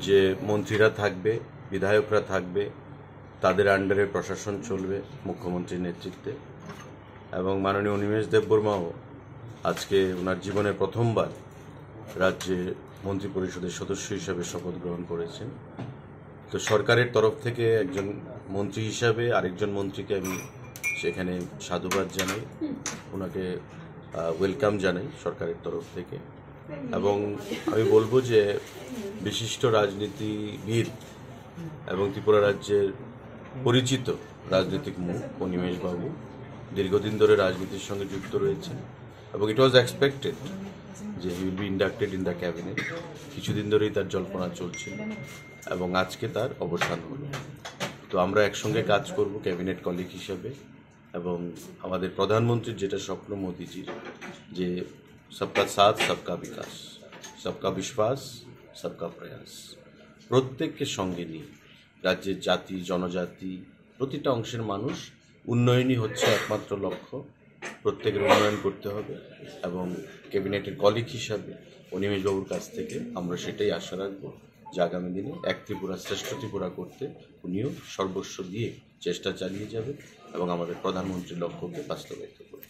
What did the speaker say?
যে মন্ত্রীরা থাকবে, বিধায়করা থাকবে, তাদের আন্ডারে প্রশাসন চলবে মুখ্যমন্ত্রীর নেতৃত্বে। এবং মাননীয় অনিমেষ দেববর্মাও আজকে ওনার জীবনে প্রথমবার রাজ্যে মন্ত্রিপরিষদের সদস্য হিসাবে শপথ গ্রহণ করেছেন। তো সরকারের তরফ থেকে একজন মন্ত্রী হিসাবে আরেকজন মন্ত্রীকে আমি সেখানে সাধুবাদ জানাই, ওনাকে ওয়েলকাম জানাই সরকারের তরফ থেকে। এবং আমি বলবো যে বিশিষ্ট রাজনীতিবিদ এবং ত্রিপুরা রাজ্যের পরিচিত রাজনৈতিক মুখ অনিমেষ বাবু দীর্ঘদিন ধরে রাজনীতির সঙ্গে যুক্ত রয়েছেন এবং ইট ওয়াজ এক্সপেক্টেড যে he will be inducted in the cabinet. কিছুদিন ধরেই তার জল্পনা চলছিল এবং আজকে তার অবসান হলো। তো আমরা একসঙ্গে কাজ করব ক্যাবিনেট কলিগ হিসাবে। এবং আমাদের প্রধানমন্ত্রীর যেটা স্বপ্ন মোদিজির, যে সবকা সাথ সবকা বিকাশ, সবকা বিশ্বাস সবকা প্রয়াস, প্রত্যেককে সঙ্গে নিয়ে রাজ্যের জাতি জনজাতি প্রতিটা অংশের মানুষ উন্নয়নই হচ্ছে একমাত্র লক্ষ্য। প্রত্যেকের উন্নয়ন করতে হবে এবং ক্যাবিনেটের কলিগ হিসাবে অনিমেষবাবুর কাছ থেকে আমরা সেটাই আশা রাখবো যে আগামী দিনে এক ত্রিপুরা শ্রেষ্ঠ ত্রিপুরা করতে উনিও সর্বস্ব দিয়ে চেষ্টা চালিয়ে যাবে এবং আমাদের প্রধানমন্ত্রীর লক্ষ্যকে বাস্তবায়িত করবে।